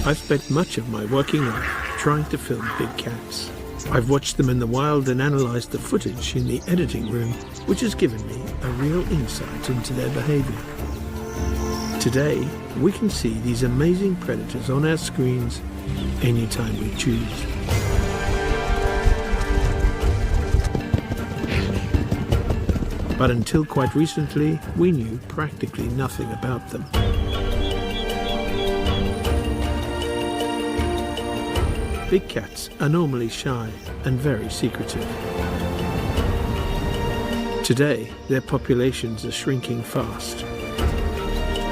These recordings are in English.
I've spent much of my working life trying to film big cats. I've watched them in the wild and analysed the footage in the editing room, which has given me a real insight into their behaviour. Today, we can see these amazing predators on our screens anytime we choose. But until quite recently, we knew practically nothing about them. Big cats are normally shy and very secretive. Today, their populations are shrinking fast.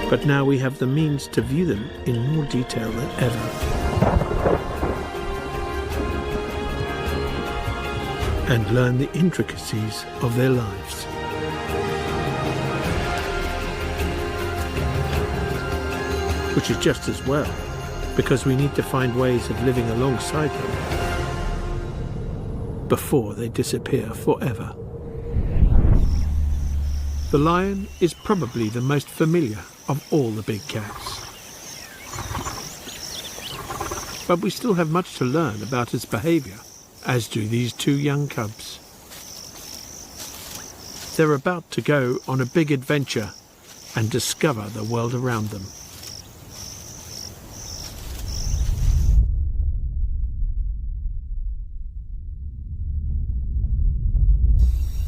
But now we have the means to view them in more detail than ever. And learn the intricacies of their lives. Which is just as well, because we need to find ways of living alongside them before they disappear forever. The lion is probably the most familiar of all the big cats. But we still have much to learn about its behaviour, as do these two young cubs. They're about to go on a big adventure and discover the world around them.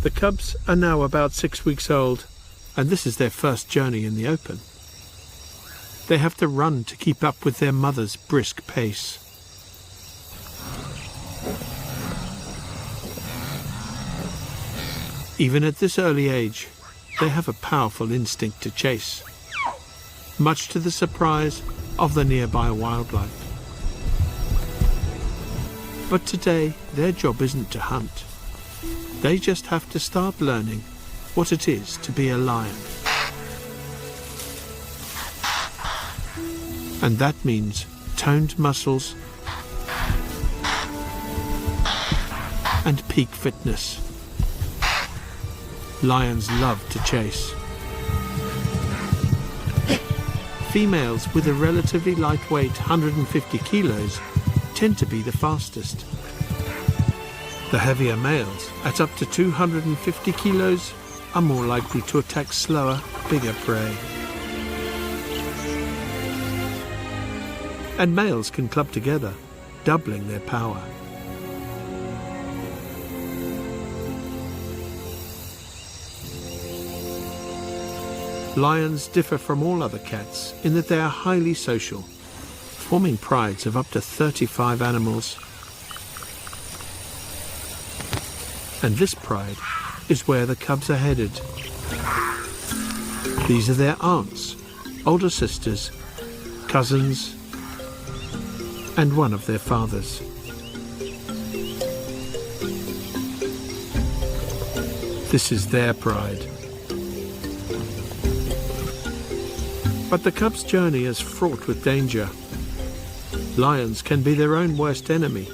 The cubs are now about 6 weeks old, and this is their first journey in the open. They have to run to keep up with their mother's brisk pace. Even at this early age, they have a powerful instinct to chase, much to the surprise of the nearby wildlife. But today, their job isn't to hunt. They just have to start learning what it is to be a lion. And that means toned muscles and peak fitness. Lions love to chase. Females with a relatively lightweight 150 kilos tend to be the fastest. The heavier males, at up to 250 kilos, are more likely to attack slower, bigger prey. And males can club together, doubling their power. Lions differ from all other cats in that they are highly social, forming prides of up to 35 animals. And this pride is where the cubs are headed. These are their aunts, older sisters, cousins, and one of their fathers. This is their pride. But the cubs' journey is fraught with danger. Lions can be their own worst enemy.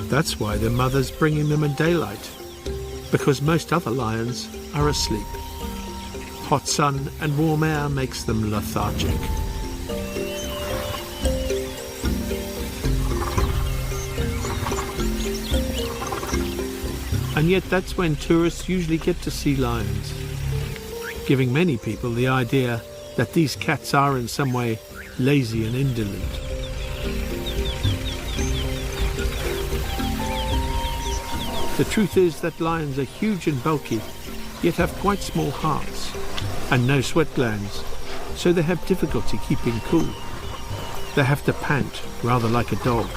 That's why their mother's bringing them in daylight, because most other lions are asleep. Hot sun and warm air makes them lethargic. And yet that's when tourists usually get to see lions, giving many people the idea that these cats are in some way lazy and indolent. The truth is that lions are huge and bulky, yet have quite small hearts and no sweat glands, so they have difficulty keeping cool. They have to pant, rather like a dog.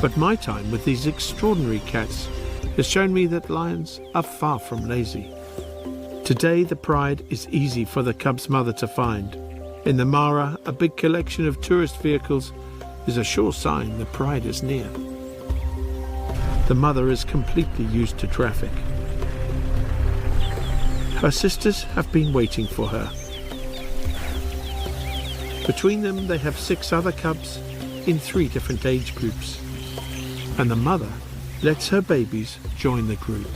But my time with these extraordinary cats has shown me that lions are far from lazy. Today the pride is easy for the cub's mother to find. In the Mara, a big collection of tourist vehicles is a sure sign the pride is near. The mother is completely used to traffic. Her sisters have been waiting for her. Between them they have 6 other cubs in 3 different age groups. And the mother lets her babies join the group.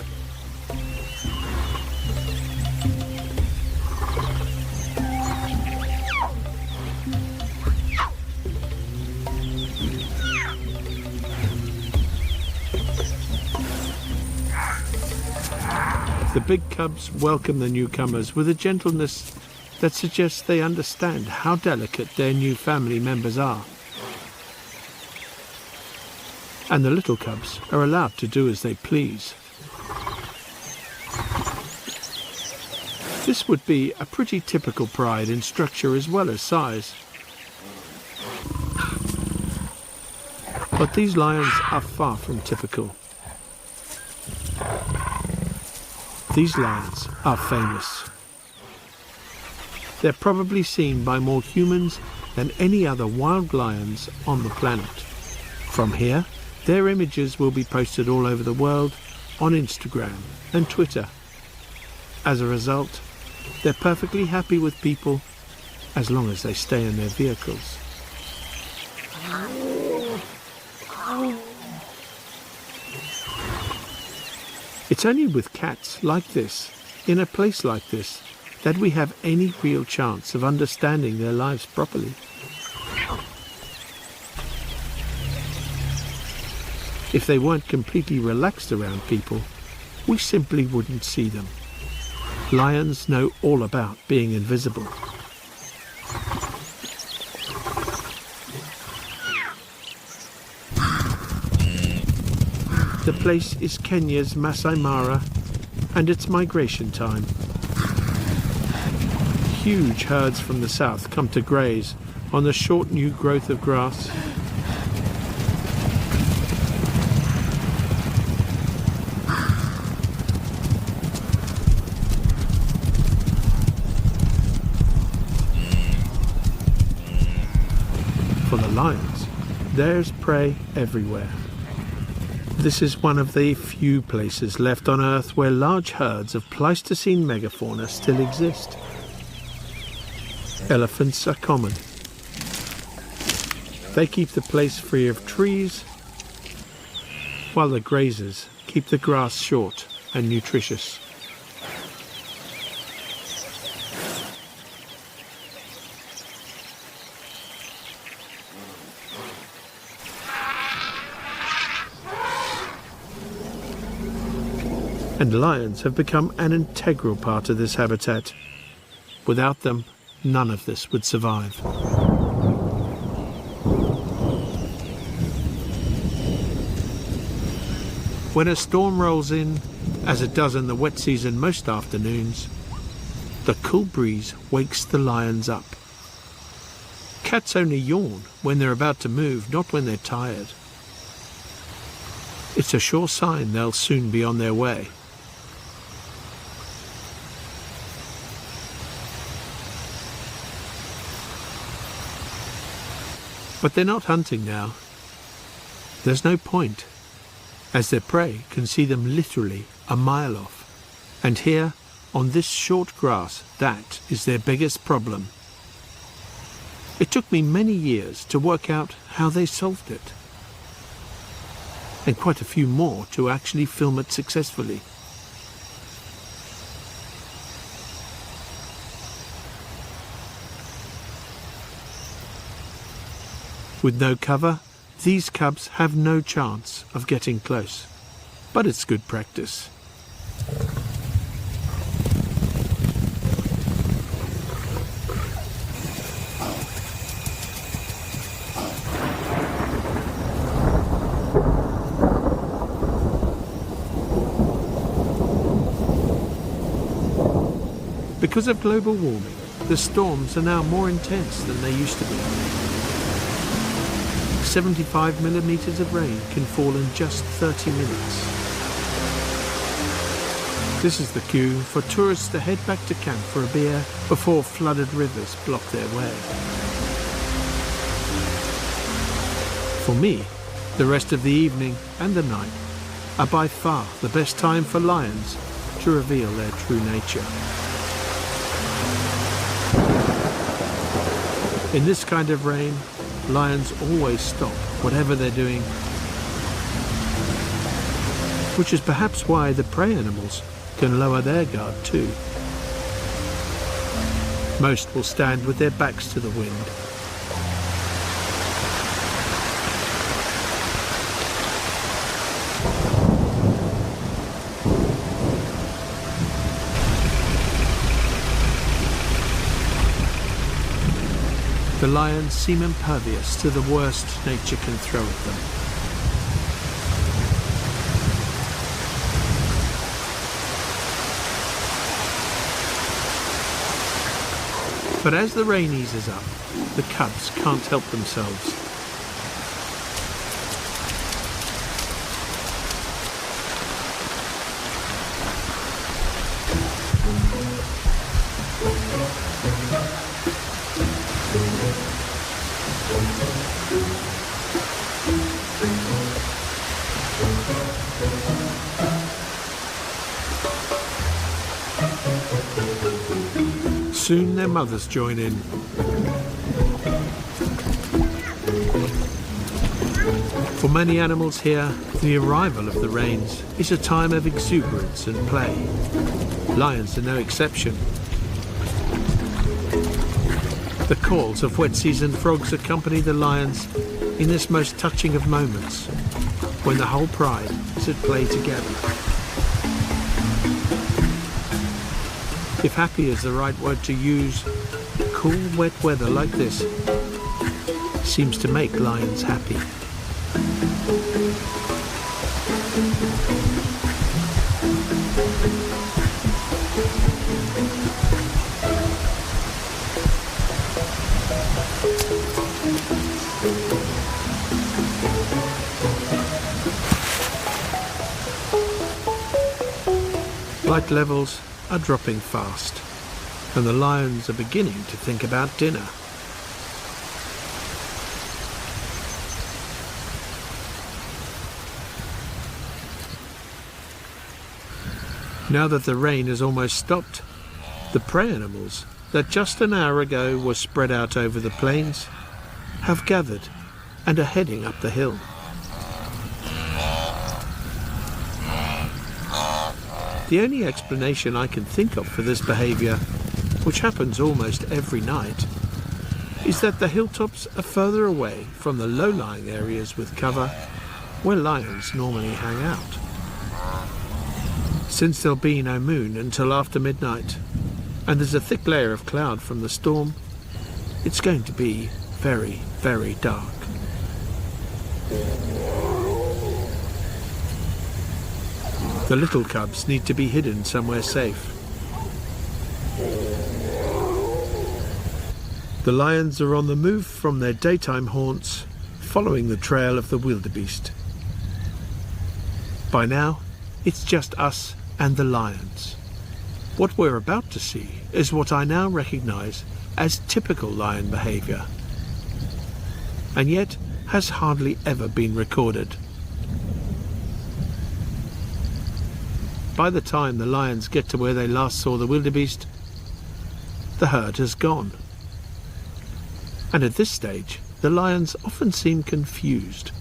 big cubs welcome the newcomers with a gentleness that suggests they understand how delicate their new family members are. And the little cubs are allowed to do as they please. This would be a pretty typical pride in structure as well as size. But these lions are far from typical. These lions are famous. They're probably seen by more humans than any other wild lions on the planet. From here, their images will be posted all over the world on Instagram and Twitter. As a result, they're perfectly happy with people as long as they stay in their vehicles. It's only with cats like this, in a place like this, that we have any real chance of understanding their lives properly. If they weren't completely relaxed around people, we simply wouldn't see them. Lions know all about being invisible. The place is Kenya's Masai Mara, and it's migration time. Huge herds from the south come to graze on the short new growth of grass. For the lions, there's prey everywhere. This is one of the few places left on Earth where large herds of Pleistocene megafauna still exist. Elephants are common. They keep the place free of trees, while the grazers keep the grass short and nutritious. And lions have become an integral part of this habitat. Without them, none of this would survive. When a storm rolls in, as it does in the wet season most afternoons, the cool breeze wakes the lions up. Cats only yawn when they're about to move, not when they're tired. It's a sure sign they'll soon be on their way. But they're not hunting now. There's no point, as their prey can see them literally a mile off. And here, on this short grass, that is their biggest problem. It took me many years to work out how they solved it. And quite a few more to actually film it successfully. With no cover, these cubs have no chance of getting close. But it's good practice. Because of global warming, the storms are now more intense than they used to be. 75 millimeters of rain can fall in just 30 minutes. This is the cue for tourists to head back to camp for a beer before flooded rivers block their way. For me, the rest of the evening and the night are by far the best time for lions to reveal their true nature. In this kind of rain, lions always stop whatever they're doing, which is perhaps why the prey animals can lower their guard too. Most will stand with their backs to the wind. The lions seem impervious to the worst nature can throw at them. But as the rain eases up, the cubs can't help themselves. Soon their mothers join in. For many animals here, the arrival of the rains is a time of exuberance and play. Lions are no exception. The calls of wet season frogs accompany the lions in this most touching of moments, when the whole pride is at play together. If happy is the right word to use, cool, wet weather like this seems to make lions happy. Light levels are dropping fast, and the lions are beginning to think about dinner. Now that the rain has almost stopped, the prey animals that just an hour ago were spread out over the plains have gathered and are heading up the hill. The only explanation I can think of for this behaviour, which happens almost every night, is that the hilltops are further away from the low-lying areas with cover where lions normally hang out. Since there'll be no moon until after midnight, and there's a thick layer of cloud from the storm, it's going to be very, very dark. The little cubs need to be hidden somewhere safe. The lions are on the move from their daytime haunts, following the trail of the wildebeest. By now, it's just us and the lions. What we're about to see is what I now recognise as typical lion behaviour, and yet has hardly ever been recorded. By the time the lions get to where they last saw the wildebeest, the herd has gone. And at this stage, the lions often seem confused.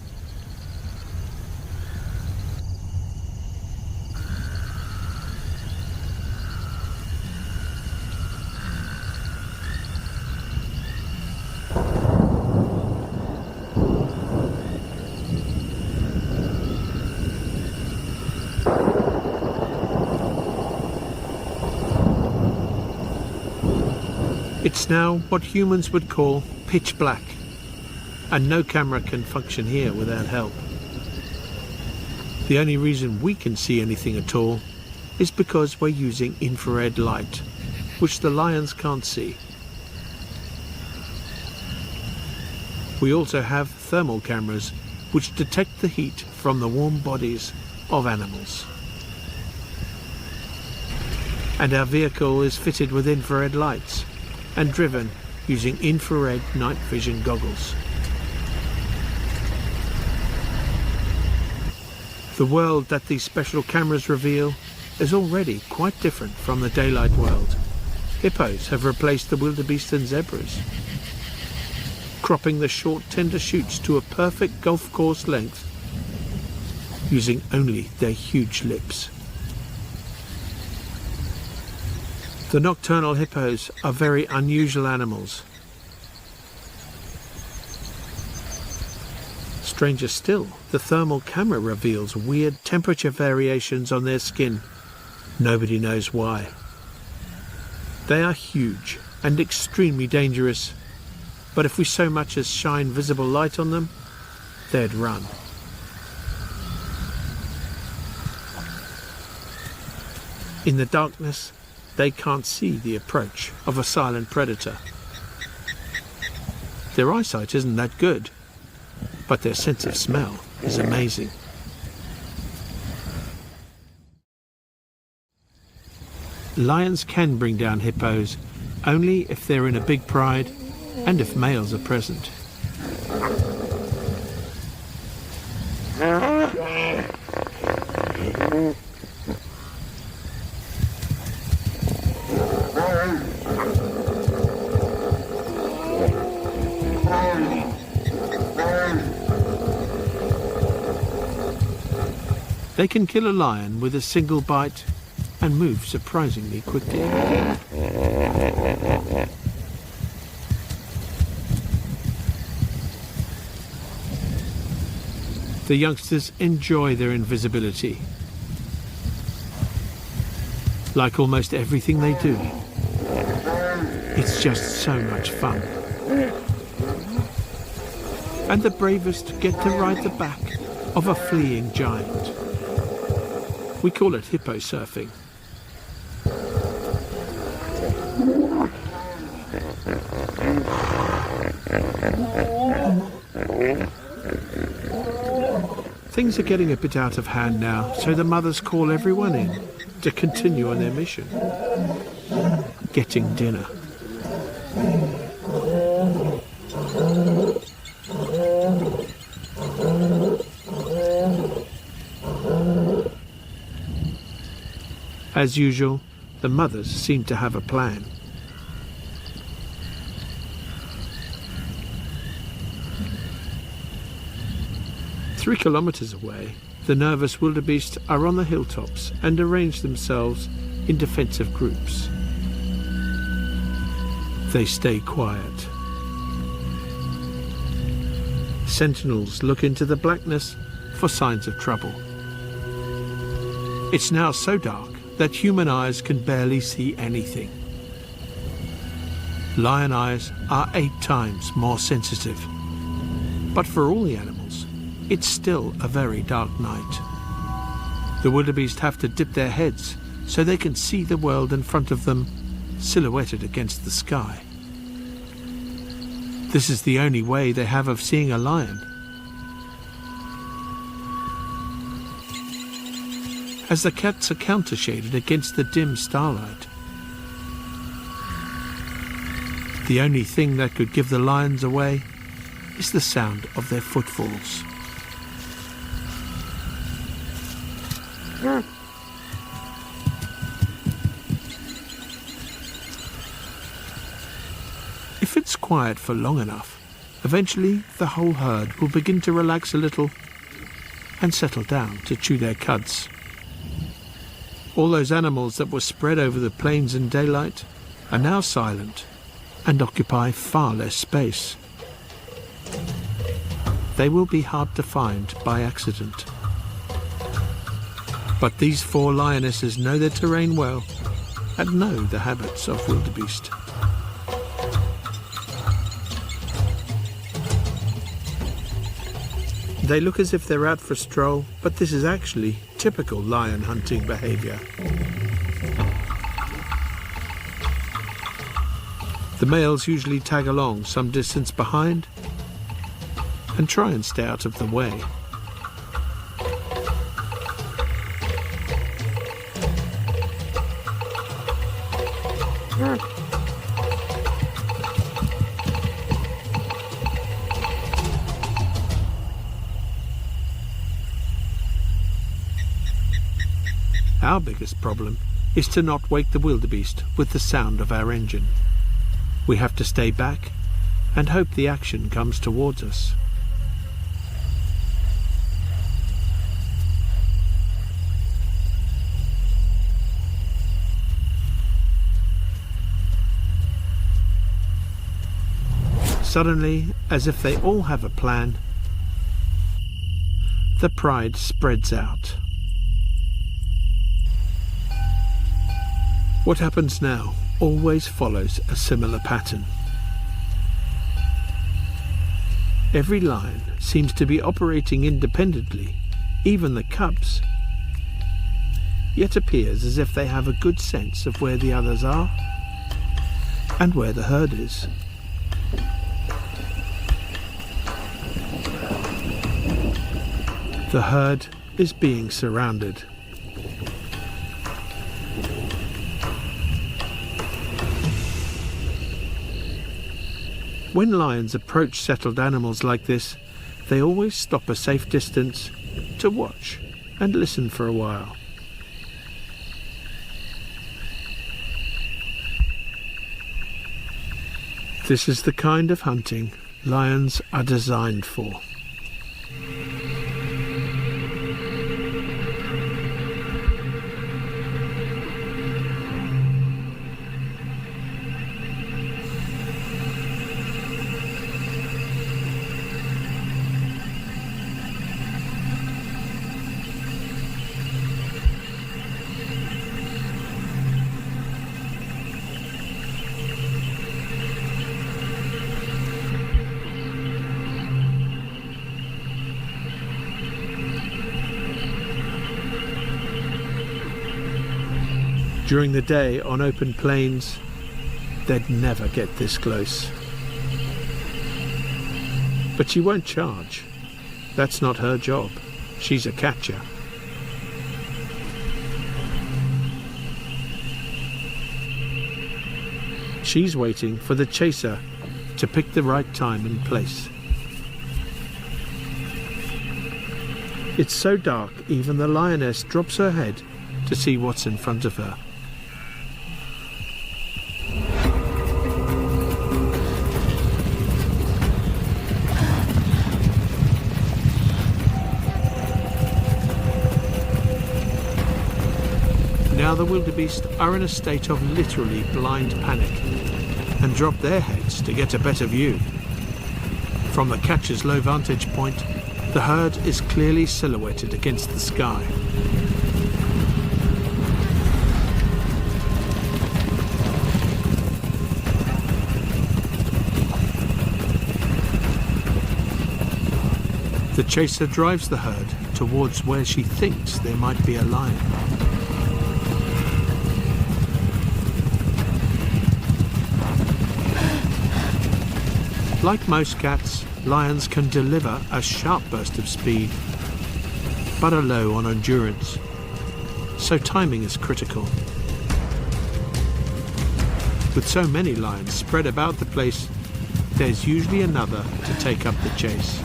It's now what humans would call pitch black, and no camera can function here without help. The only reason we can see anything at all is because we're using infrared light, which the lions can't see. We also have thermal cameras which detect the heat from the warm bodies of animals. And our vehicle is fitted with infrared lights and driven using infrared night vision goggles. The world that these special cameras reveal is already quite different from the daylight world. Hippos have replaced the wildebeest and zebras, cropping the short tender shoots to a perfect golf course length using only their huge lips. The nocturnal hippos are very unusual animals. Stranger still, the thermal camera reveals weird temperature variations on their skin. Nobody knows why. They are huge and extremely dangerous, but if we so much as shine visible light on them, they'd run. In the darkness, they can't see the approach of a silent predator. Their eyesight isn't that good, but their sense of smell is amazing. Lions can bring down hippos only if they're in a big pride and if males are present. They can kill a lion with a single bite and move surprisingly quickly. The youngsters enjoy their invisibility. Like almost everything they do, it's just so much fun. And the bravest get to ride the back of a fleeing giant. We call it hippo surfing. Things are getting a bit out of hand now, so the mothers call everyone in to continue on their mission. Getting dinner. As usual, the mothers seem to have a plan. Three kilometers away, the nervous wildebeest are on the hilltops and arrange themselves in defensive groups. They stay quiet. Sentinels look into the blackness for signs of trouble. It's now so dark that human eyes can barely see anything. Lion eyes are 8 times more sensitive. But for all the animals, it's still a very dark night. The wildebeest have to dip their heads so they can see the world in front of them, silhouetted against the sky. This is the only way they have of seeing a lion. As the cats are countershaded against the dim starlight. The only thing that could give the lions away is the sound of their footfalls. If it's quiet for long enough, eventually the whole herd will begin to relax a little and settle down to chew their cuds. All those animals that were spread over the plains in daylight are now silent and occupy far less space. They will be hard to find by accident. But these 4 lionesses know their terrain well and know the habits of wildebeest. They look as if they're out for a stroll, but this is actually typical lion hunting behavior. The males usually tag along some distance behind and try and stay out of the way. Our biggest problem is to not wake the wildebeest with the sound of our engine. We have to stay back and hope the action comes towards us. Suddenly, as if they all have a plan, the pride spreads out. What happens now always follows a similar pattern. Every lion seems to be operating independently, even the cubs. Yet appears as if they have a good sense of where the others are and where the herd is. The herd is being surrounded. When lions approach settled animals like this, they always stop a safe distance to watch and listen for a while. This is the kind of hunting lions are designed for. During the day on open plains, they'd never get this close. But she won't charge. That's not her job. She's a catcher. She's waiting for the chaser to pick the right time and place. It's so dark, even the lioness drops her head to see what's in front of her. Now the wildebeest are in a state of literally blind panic and drop their heads to get a better view. From the catcher's low vantage point, the herd is clearly silhouetted against the sky. The chaser drives the herd towards where she thinks there might be a lion. Like most cats, lions can deliver a sharp burst of speed, but are low on endurance, so timing is critical. With so many lions spread about the place, there's usually another to take up the chase.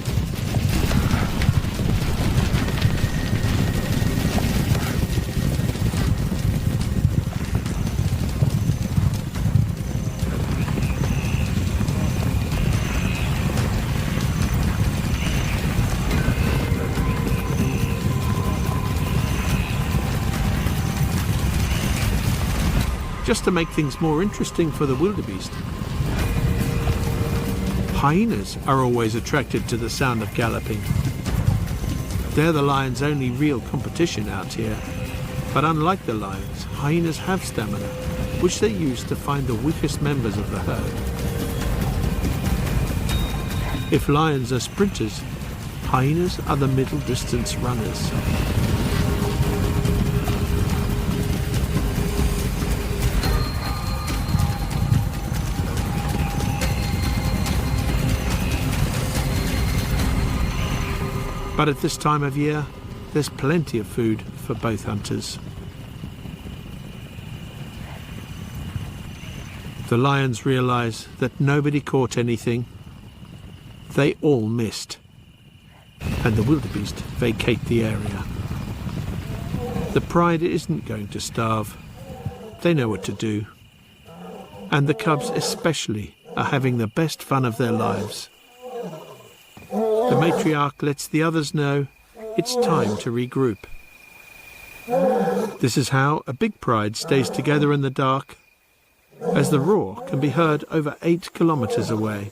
Just to make things more interesting for the wildebeest, hyenas are always attracted to the sound of galloping. They're the lion's only real competition out here, but unlike the lions, hyenas have stamina, which they use to find the weakest members of the herd. If lions are sprinters, hyenas are the middle distance runners. But at this time of year, there's plenty of food for both hunters. The lions realize that nobody caught anything. They all missed, and the wildebeest vacate the area. The pride isn't going to starve. They know what to do. And the cubs especially are having the best fun of their lives. The matriarch lets the others know it's time to regroup. This is how a big pride stays together in the dark, as the roar can be heard over 8 kilometers away.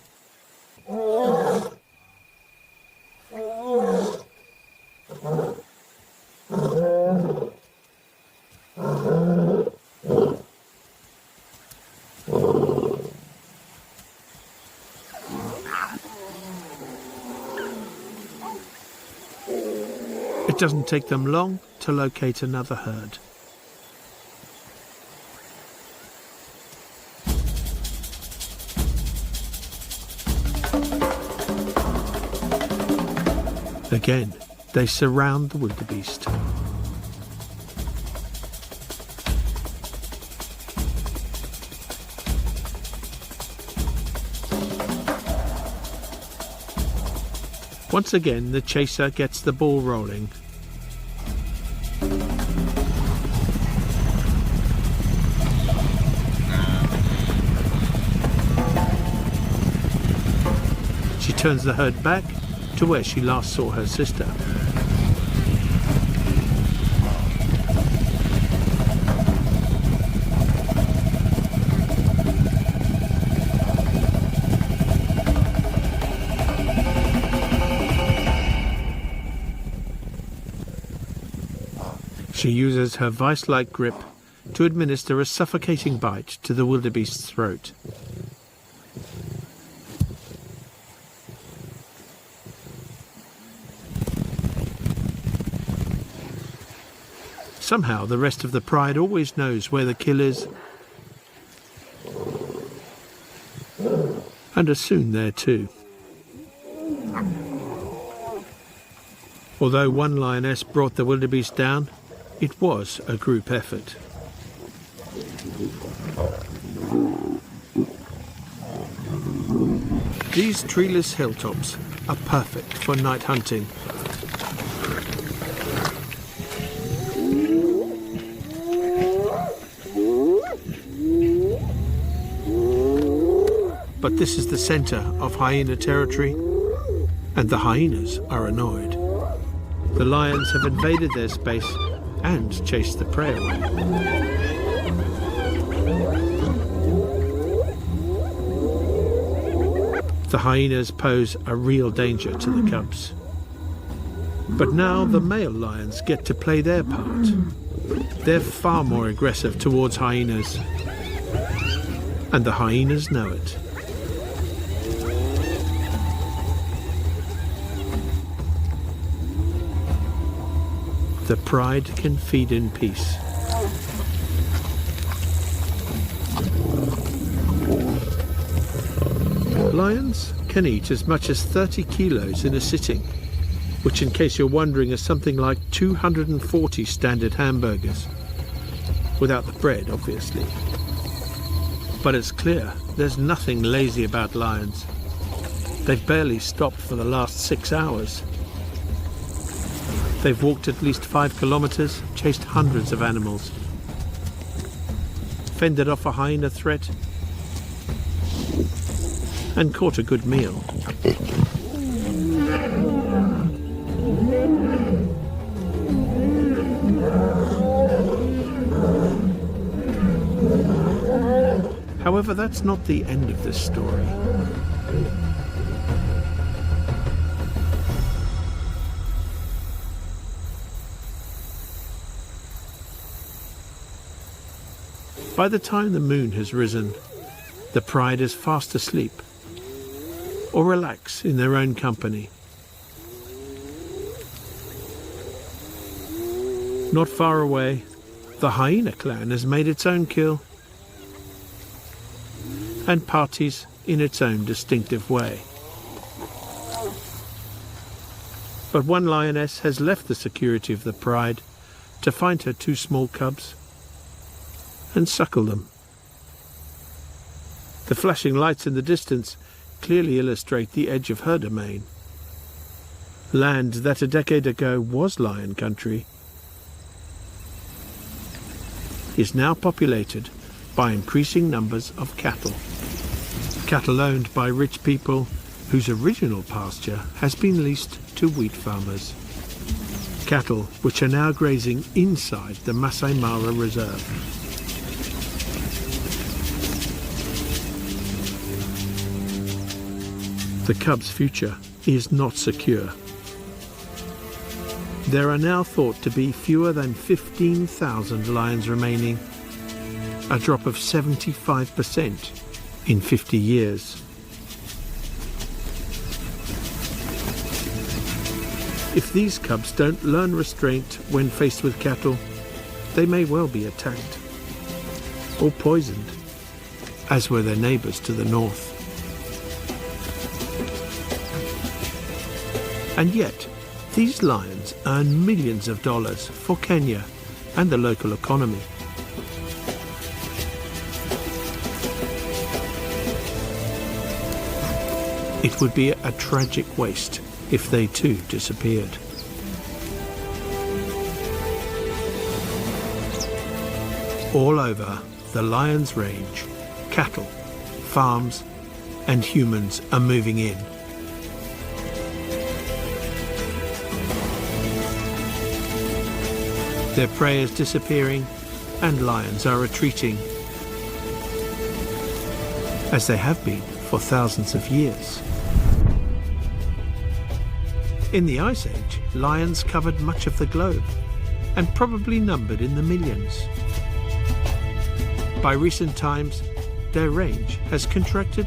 It doesn't take them long to locate another herd. Again, they surround the wildebeest. Once again, the chaser gets the ball rolling. She turns the herd back to where she last saw her sister. She uses her vice-like grip to administer a suffocating bite to the wildebeest's throat. Somehow the rest of the pride always knows where the kill is, and are soon there too. Although one lioness brought the wildebeest down, it was a group effort. These treeless hilltops are perfect for night hunting. But this is the center of hyena territory, and the hyenas are annoyed. The lions have invaded their space and chased the prey away. The hyenas pose a real danger to the cubs. But now the male lions get to play their part. They're far more aggressive towards hyenas, and the hyenas know it. The pride can feed in peace. Lions can eat as much as 30 kilos in a sitting, which, in case you're wondering, is something like 240 standard hamburgers. Without the bread, obviously. But it's clear there's nothing lazy about lions. They've barely stopped for the last 6 hours. They've walked at least 5 kilometers, chased hundreds of animals, fended off a hyena threat, and caught a good meal. However, that's not the end of this story. By the time the moon has risen, the pride is fast asleep or relax in their own company. Not far away, the hyena clan has made its own kill and parties in its own distinctive way. But one lioness has left the security of the pride to find her 2 small cubs and suckle them. The flashing lights in the distance clearly illustrate the edge of her domain. Land that a decade ago was lion country is now populated by increasing numbers of cattle. Cattle owned by rich people whose original pasture has been leased to wheat farmers. Cattle which are now grazing inside the Masai Mara Reserve. The cubs' future is not secure. There are now thought to be fewer than 15,000 lions remaining, a drop of 75% in 50 years. If these cubs don't learn restraint when faced with cattle, they may well be attacked or poisoned, as were their neighbours to the north. And yet, these lions earn millions of dollars for Kenya and the local economy. It would be a tragic waste if they too disappeared. All over the lion's range, cattle, farms, and humans are moving in. Their prey is disappearing and lions are retreating, as they have been for thousands of years. In the Ice Age, lions covered much of the globe and probably numbered in the millions. By recent times, their range has contracted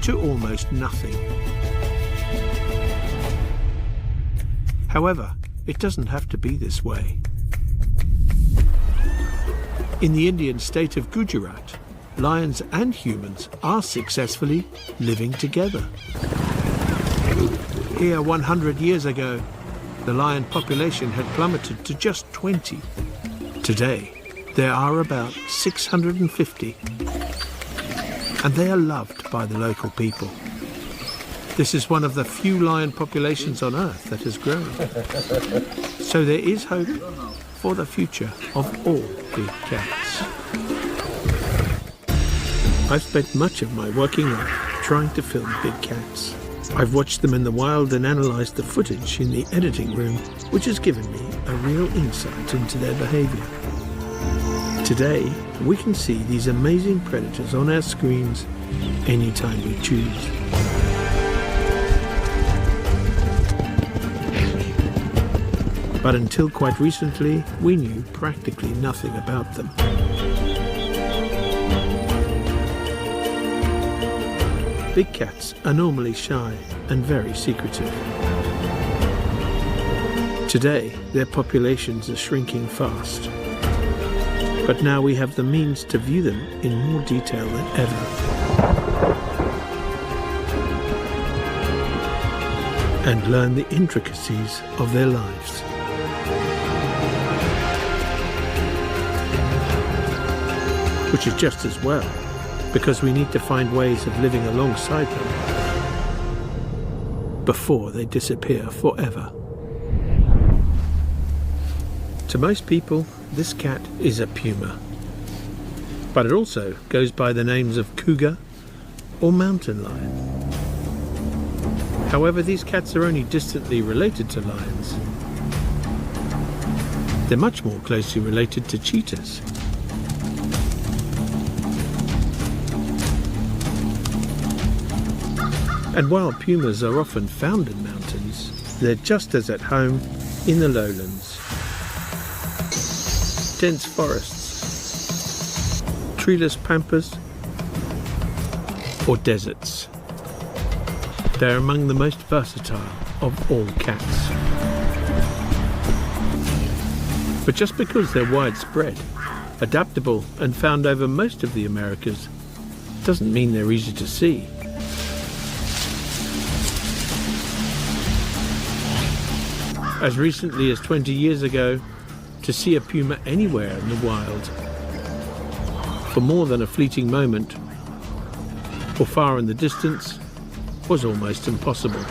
to almost nothing. However, it doesn't have to be this way. In the Indian state of Gujarat, lions and humans are successfully living together. Here 100 years ago, the lion population had plummeted to just 20. Today, there are about 650, and they are loved by the local people. This is one of the few lion populations on Earth that has grown. So there is hope for the future of all big cats. I've spent much of my working life trying to film big cats. I've watched them in the wild and analysed the footage in the editing room, which has given me a real insight into their behaviour. Today, we can see these amazing predators on our screens anytime we choose. But until quite recently, we knew practically nothing about them. Big cats are normally shy and very secretive. Today, their populations are shrinking fast. But now we have the means to view them in more detail than ever. And learn the intricacies of their lives. Which is just as well, because we need to find ways of living alongside them before they disappear forever. To most people, this cat is a puma, but it also goes by the names of cougar or mountain lion. However, these cats are only distantly related to lions. They're much more closely related to cheetahs. And while pumas are often found in mountains, they're just as at home in the lowlands. Dense forests, treeless pampas, or deserts. They're among the most versatile of all cats. But just because they're widespread, adaptable and found over most of the Americas, doesn't mean they're easy to see. As recently as 20 years ago, to see a puma anywhere in the wild, for more than a fleeting moment, or far in the distance, was almost impossible.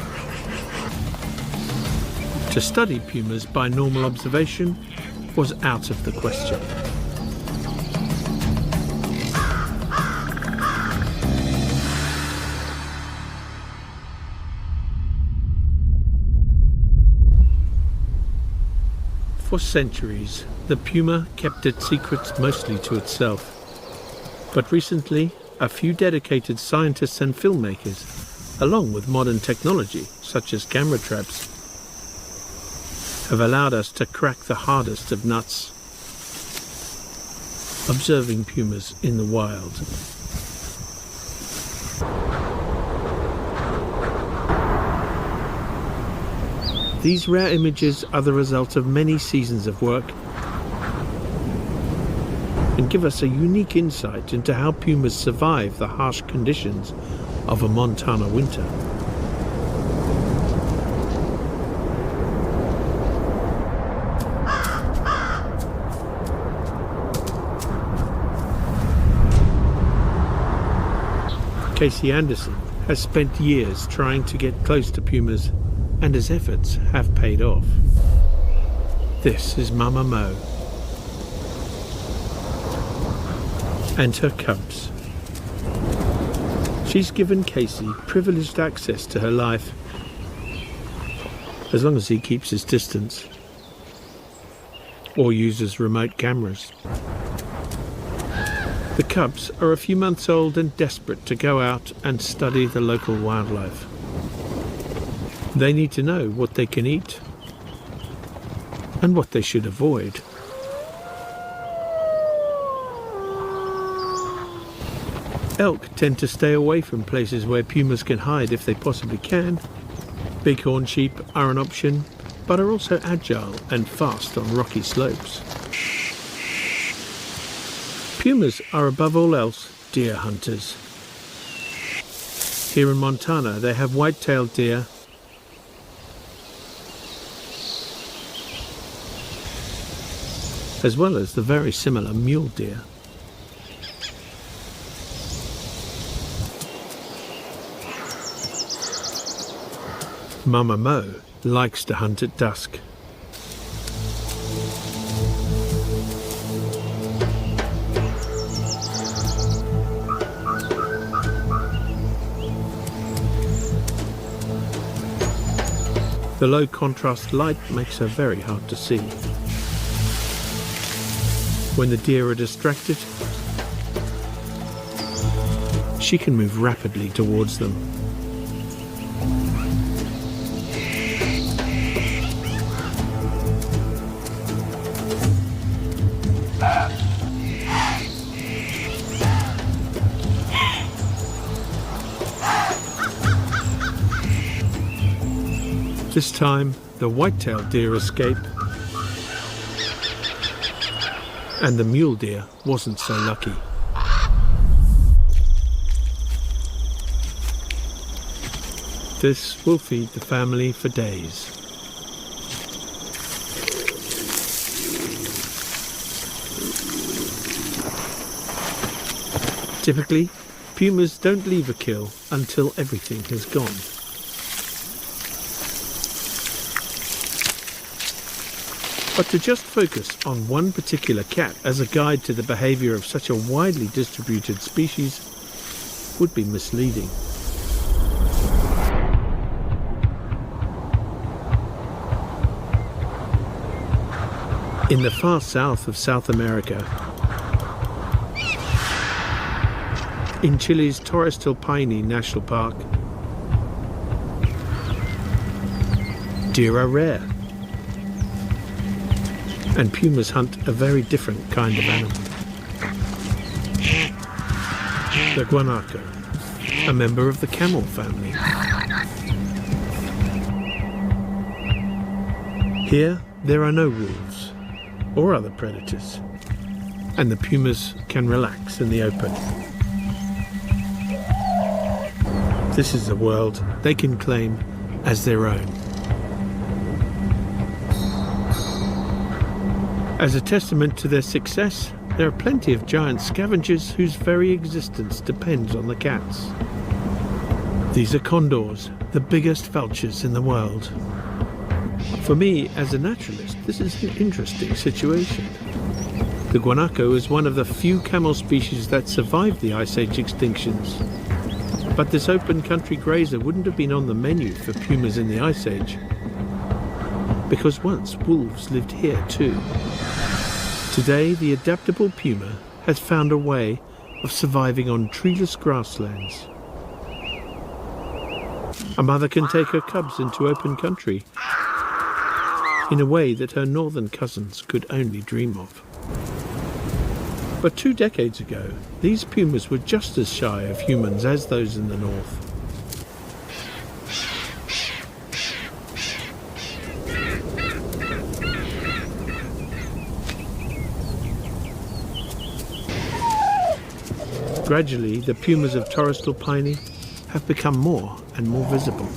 To study pumas by normal observation was out of the question. For centuries, the puma kept its secrets mostly to itself. But recently, a few dedicated scientists and filmmakers, along with modern technology such as camera traps, have allowed us to crack the hardest of nuts: observing pumas in the wild. These rare images are the result of many seasons of work and give us a unique insight into how pumas survive the harsh conditions of a Montana winter. Casey Anderson has spent years trying to get close to pumas, and his efforts have paid off. This is Mama Mo and her cubs. She's given Casey privileged access to her life, as long as he keeps his distance or uses remote cameras. The cubs are a few months old and desperate to go out and study the local wildlife. They need to know what they can eat and what they should avoid. Elk tend to stay away from places where pumas can hide if they possibly can. Bighorn sheep are an option, but are also agile and fast on rocky slopes. Pumas are above all else deer hunters. Here in Montana they have white-tailed deer, as well as the very similar mule deer. Mama Mo likes to hunt at dusk. The low contrast light makes her very hard to see. When the deer are distracted, she can move rapidly towards them. This time, the white-tailed deer escape, and the mule deer wasn't so lucky. This will feed the family for days. Typically, pumas don't leave a kill until everything has gone. But to just focus on one particular cat as a guide to the behaviour of such a widely distributed species would be misleading. In the far south of South America, in Chile's Torres del Paine National Park, deer are rare. And pumas hunt a very different kind of animal. The guanaco, a member of the camel family. Here, there are no wolves or other predators, and the pumas can relax in the open. This is a world they can claim as their own. As a testament to their success, there are plenty of giant scavengers whose very existence depends on the cats. These are condors, the biggest vultures in the world. For me, as a naturalist, this is an interesting situation. The guanaco is one of the few camel species that survived the Ice Age extinctions. But this open country grazer wouldn't have been on the menu for pumas in the Ice Age, because once wolves lived here too. Today, the adaptable puma has found a way of surviving on treeless grasslands. A mother can take her cubs into open country in a way that her northern cousins could only dream of. But 2 decades ago, these pumas were just as shy of humans as those in the north. Gradually, the pumas of Torres del Paine have become more and more visible.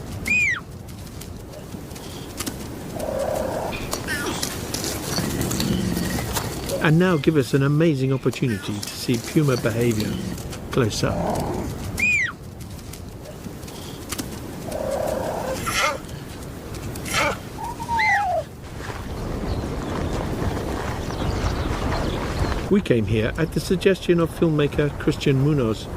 And now give us an amazing opportunity to see puma behaviour close up. We came here at the suggestion of filmmaker Christian Munoz,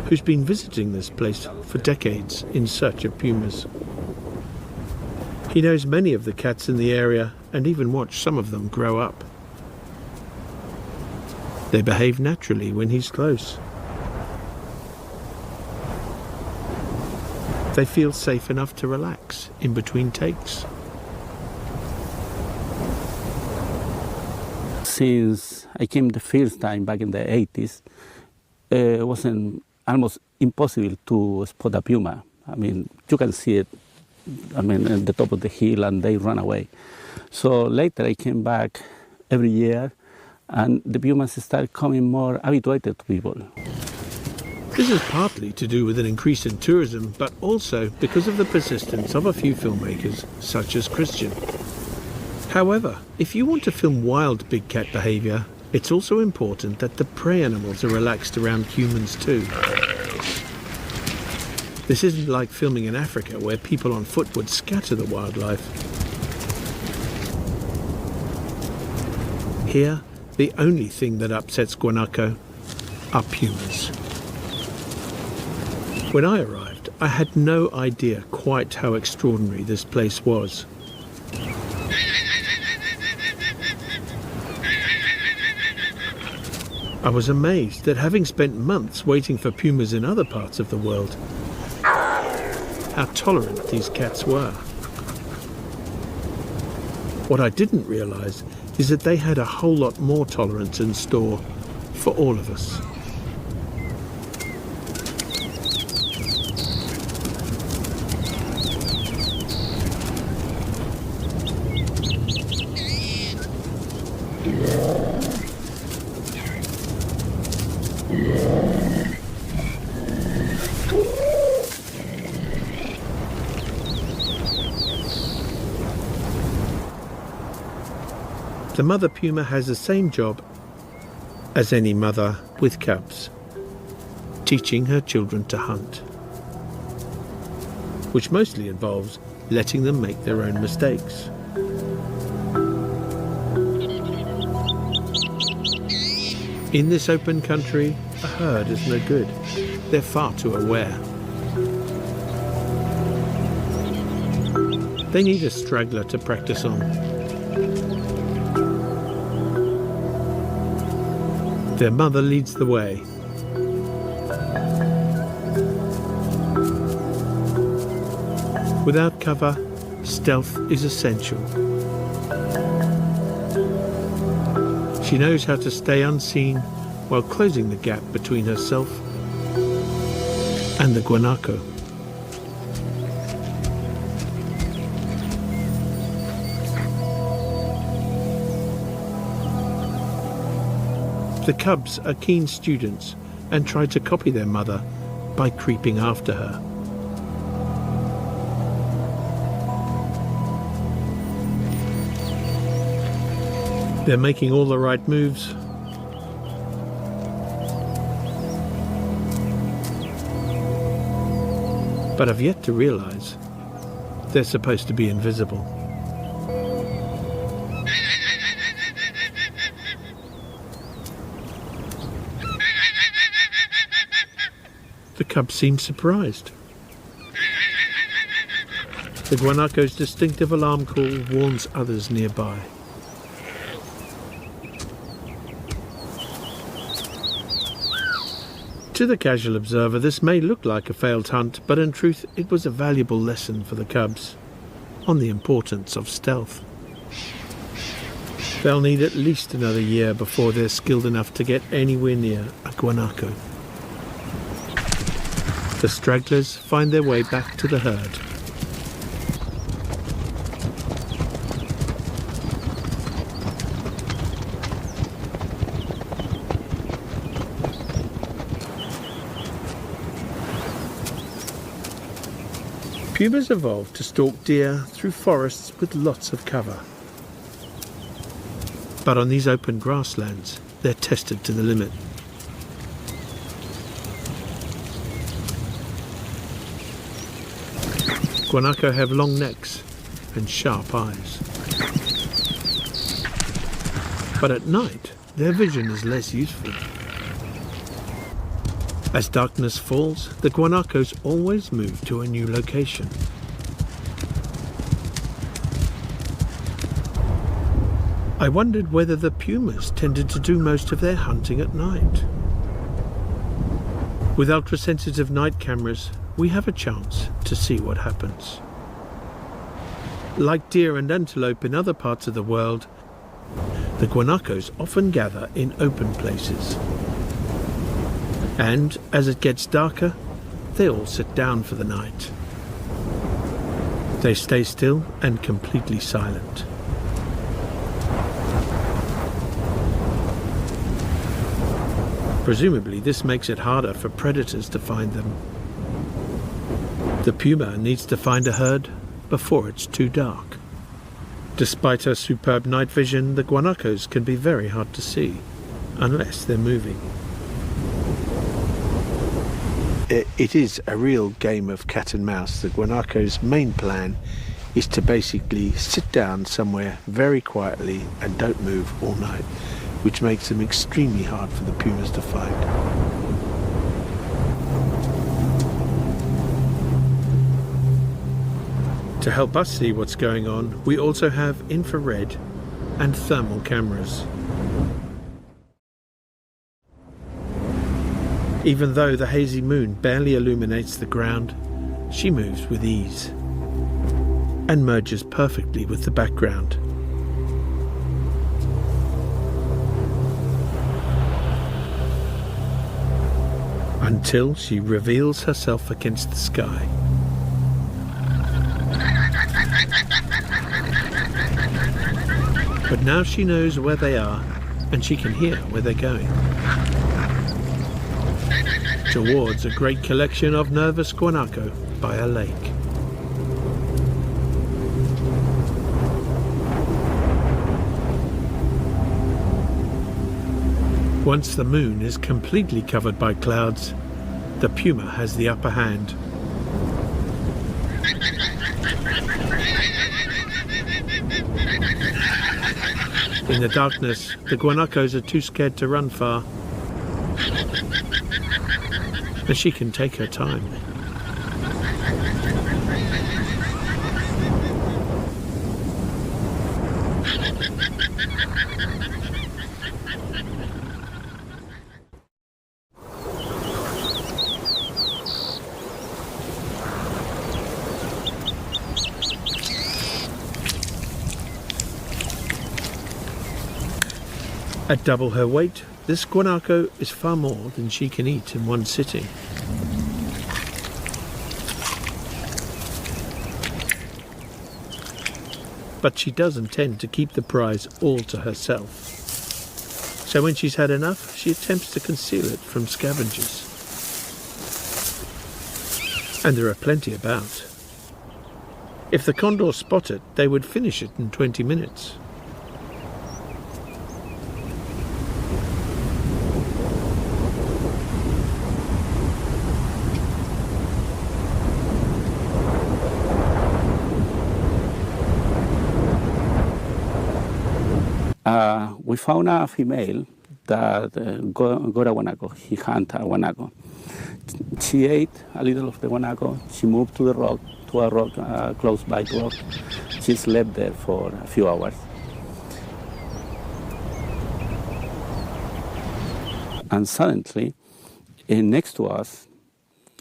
who's been visiting this place for decades in search of pumas. He knows many of the cats in the area and even watched some of them grow up. They behave naturally when he's close. They feel safe enough to relax in between takes. Since I came the first time back in the 80s, it was almost impossible to spot a puma. I mean, you can see it, at the top of the hill, and they run away. So later I came back every year, and the pumas started coming more habituated to people. This is partly to do with an increase in tourism, but also because of the persistence of a few filmmakers, such as Christian. However, if you want to film wild big cat behaviour, it's also important that the prey animals are relaxed around humans too. This isn't like filming in Africa, where people on foot would scatter the wildlife. Here, the only thing that upsets guanaco are pumas. When I arrived, I had no idea quite how extraordinary this place was. I was amazed that, having spent months waiting for pumas in other parts of the world, how tolerant these cats were. What I didn't realise is that they had a whole lot more tolerance in store for all of us. The mother puma has the same job as any mother with cubs, teaching her children to hunt, which mostly involves letting them make their own mistakes. In this open country, a herd is no good. They're far too aware. They need a straggler to practice on. Their mother leads the way. Without cover, stealth is essential. She knows how to stay unseen while closing the gap between herself and the guanaco. The cubs are keen students and try to copy their mother by creeping after her. They're making all the right moves, but have yet to realise they're supposed to be invisible. The cubs seem surprised. The guanaco's distinctive alarm call warns others nearby. To the casual observer, this may look like a failed hunt, but in truth it was a valuable lesson for the cubs on the importance of stealth. They'll need at least another year before they're skilled enough to get anywhere near a guanaco. The stragglers find their way back to the herd. Pumas evolved to stalk deer through forests with lots of cover. But on these open grasslands, they're tested to the limit. Guanaco have long necks and sharp eyes. But at night, their vision is less useful. As darkness falls, the guanacos always move to a new location. I wondered whether the pumas tended to do most of their hunting at night. With ultra-sensitive night cameras, we have a chance to see what happens. Like deer and antelope in other parts of the world, the guanacos often gather in open places. And as it gets darker, they all sit down for the night. They stay still and completely silent. Presumably, this makes it harder for predators to find them. The puma needs to find a herd before it's too dark. Despite her superb night vision, the guanacos can be very hard to see, unless they're moving. It is a real game of cat and mouse. The guanaco's main plan is to basically sit down somewhere very quietly and don't move all night, which makes them extremely hard for the pumas to find. To help us see what's going on, we also have infrared and thermal cameras. Even though the hazy moon barely illuminates the ground, she moves with ease and merges perfectly with the background. Until she reveals herself against the sky. But now she knows where they are, and she can hear where they're going. Towards a great collection of nervous guanaco by a lake. Once the moon is completely covered by clouds, the puma has the upper hand. In the darkness, the guanacos are too scared to run far, and she can take her time. At double her weight, this guanaco is far more than she can eat in one sitting. But she does intend to keep the prize all to herself. So when she's had enough, she attempts to conceal it from scavengers. And there are plenty about. If the condors spot it, they would finish it in 20 minutes. We found a female that got a guanaco. He hunted a guanaco. She ate a little of the guanaco. She moved to a rock close by the rock. She slept there for a few hours. And suddenly, next to us,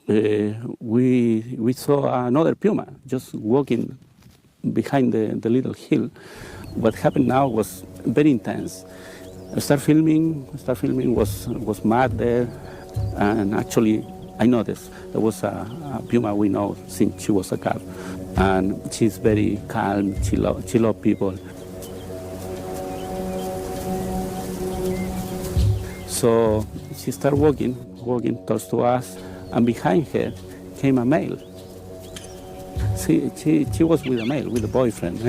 we saw another puma just walking behind the little hill. What happened now was very intense. Start filming was mad there, and actually I noticed there was a puma we know since she was a calf, and she's very calm, she loves people. So she started walking towards to us, and behind her came a male. She was with a male, with a boyfriend,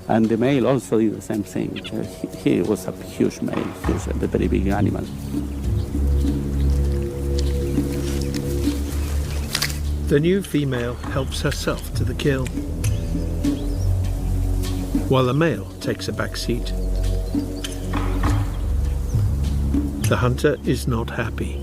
and the male also did the same thing. He was a huge male, huge, a very big animal. The new female helps herself to the kill, while the male takes a back seat. The hunter is not happy.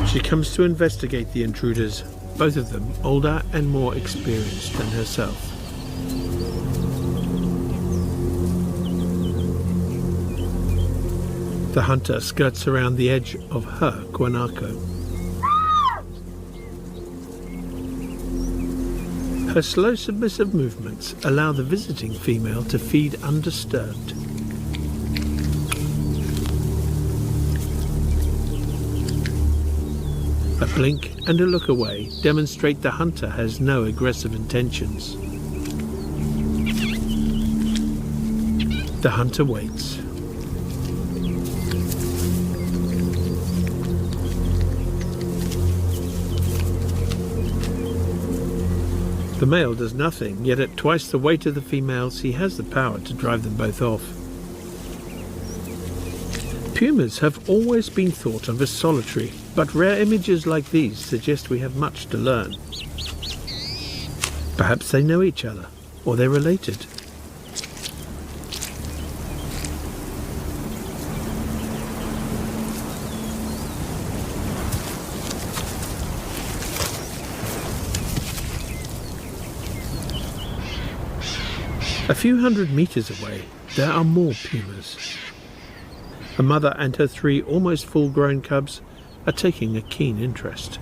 She comes to investigate the intruders, both of them older and more experienced than herself. The hunter skirts around the edge of her guanaco. Her slow, submissive movements allow the visiting female to feed undisturbed. A blink and a look away demonstrate the hunter has no aggressive intentions. The hunter waits. The male does nothing, yet at twice the weight of the females, he has the power to drive them both off. Pumas have always been thought of as solitary, but rare images like these suggest we have much to learn. Perhaps they know each other, or they're related. A few hundred meters away, there are more pumas. A mother and her 3 almost full-grown cubs are taking a keen interest.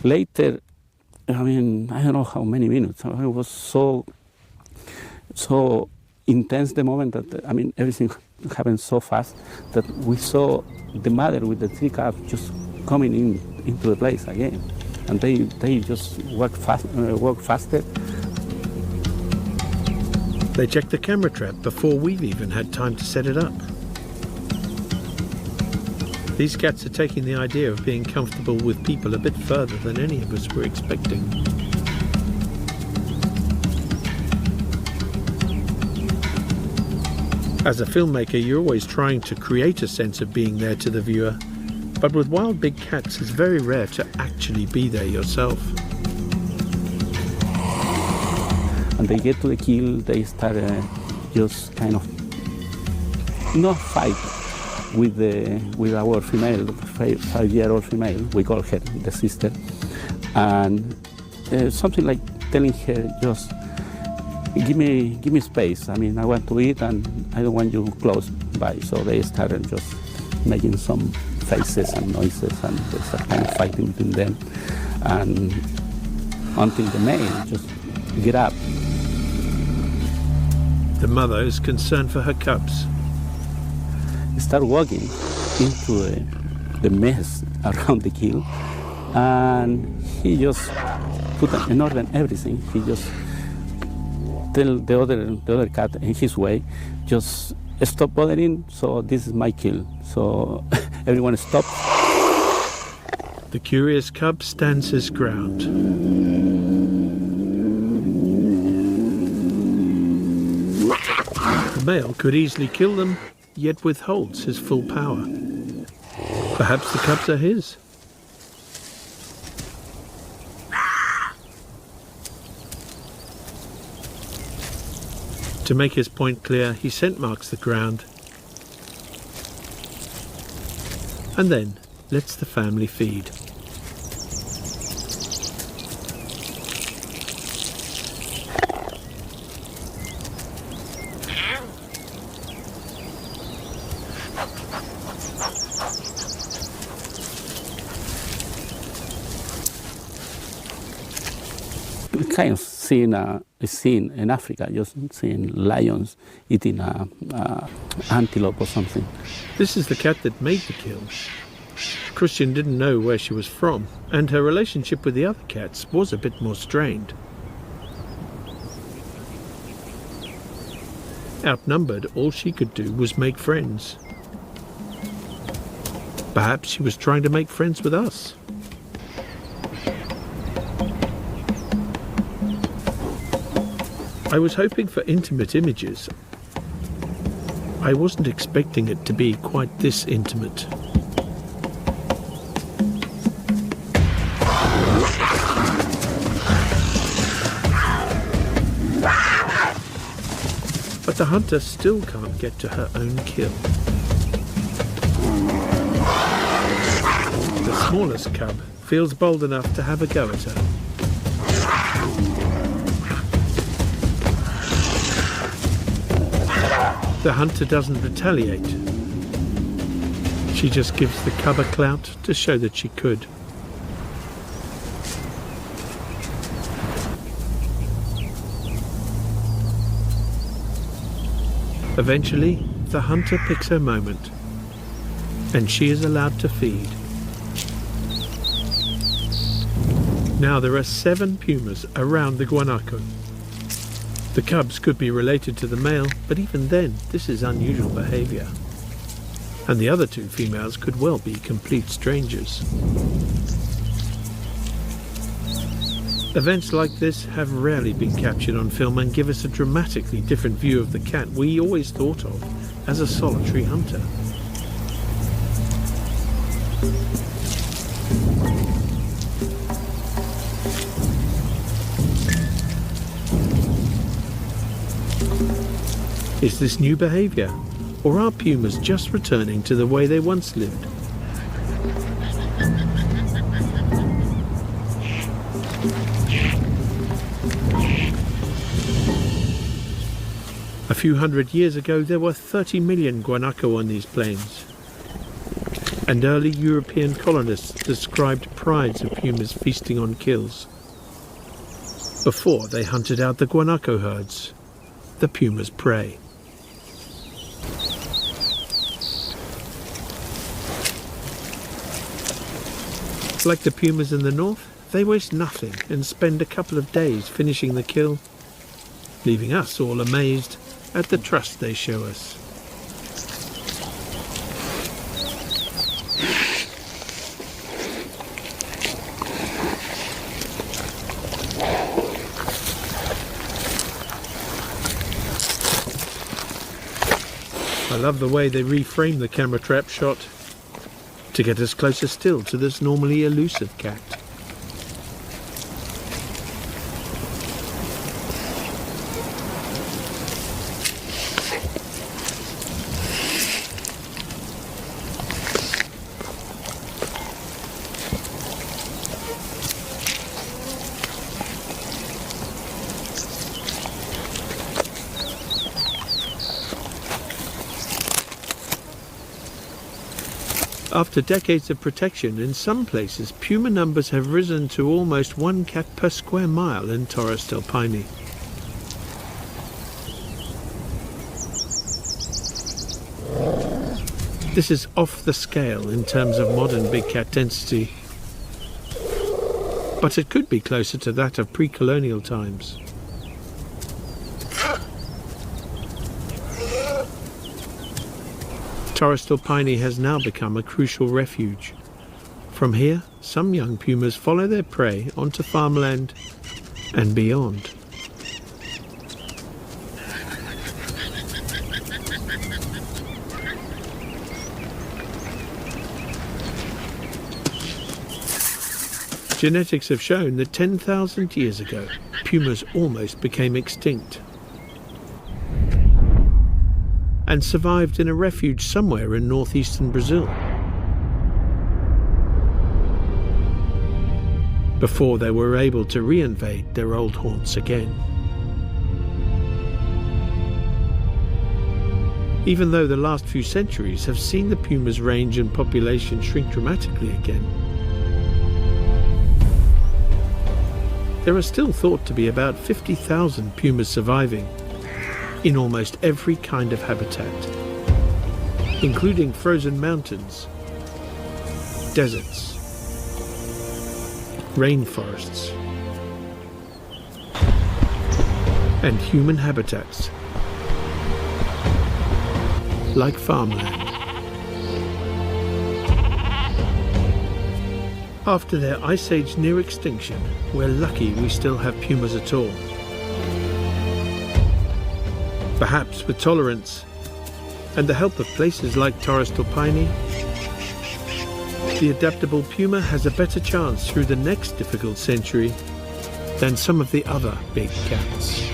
Later, I don't know how many minutes. It was so intense the moment that, everything happened so fast that we saw the mother with the 3 cubs just coming into the place again. And they just work faster. They check the camera trap before we've even had time to set it up. These cats are taking the idea of being comfortable with people a bit further than any of us were expecting. As a filmmaker, you're always trying to create a sense of being there to the viewer. But with wild big cats, it's very rare to actually be there yourself. And they get to the kill, they start just kind of not fight with our female, 5-year-old female. We call her the sister, and something like telling her just give me space. I want to eat, and I don't want you close by. So they started just making some faces and noises, and there's a kind of fighting between them, and until the male just get up. The mother is concerned for her cubs. Start walking into the mess around the kill, and he just put an order in everything. He just tell the other cat in his way, just stop bothering. So this is my kill. So everyone stopped. The curious cub stands his ground. The male could easily kill them, yet withholds his full power. Perhaps the cubs are his. To make his point clear, he scent marks the ground and then lets the family feed. We kind of seen a scene in Africa, just seeing lions eating a antelope or something. This is the cat that made the kill. Christian didn't know where she was from, and her relationship with the other cats was a bit more strained. Outnumbered, all she could do was make friends. Perhaps she was trying to make friends with us. I was hoping for intimate images. I wasn't expecting it to be quite this intimate. But the hunter still can't get to her own kill. The smallest cub feels bold enough to have a go at her. The hunter doesn't retaliate. She just gives the cub a clout to show that she could. Eventually, the hunter picks her moment, and she is allowed to feed. Now there are 7 pumas around the guanaco. The cubs could be related to the male, but even then, this is unusual behavior. And the other 2 females could well be complete strangers. Events like this have rarely been captured on film and give us a dramatically different view of the cat we always thought of as a solitary hunter. Is this new behavior, or are pumas just returning to the way they once lived? A few hundred years ago, there were 30 million guanaco on these plains, and early European colonists described prides of pumas feasting on kills. Before they hunted out the guanaco herds, the puma's prey. Like the pumas in the north, they waste nothing and spend a couple of days finishing the kill, leaving us all amazed at the trust they show us. I love the way they reframe the camera trap shot to get us closer still to this normally elusive cat. After decades of protection, in some places puma numbers have risen to almost 1 cat per square mile in Torres del Paine. This is off the scale in terms of modern big cat density, but it could be closer to that of pre-colonial times. Torres del Paine has now become a crucial refuge. From here, some young pumas follow their prey onto farmland and beyond. Genetics have shown that 10,000 years ago, pumas almost became extinct and survived in a refuge somewhere in northeastern Brazil before they were able to reinvade their old haunts again. Even though the last few centuries have seen the puma's range and population shrink dramatically again, there are still thought to be about 50,000 pumas surviving in almost every kind of habitat, including frozen mountains, deserts, rainforests, and human habitats. like farmland. After their ice age near extinction, we're lucky we still have pumas at all. Perhaps with tolerance and the help of places like Torres del Paine, the adaptable puma has a better chance through the next difficult century than some of the other big cats.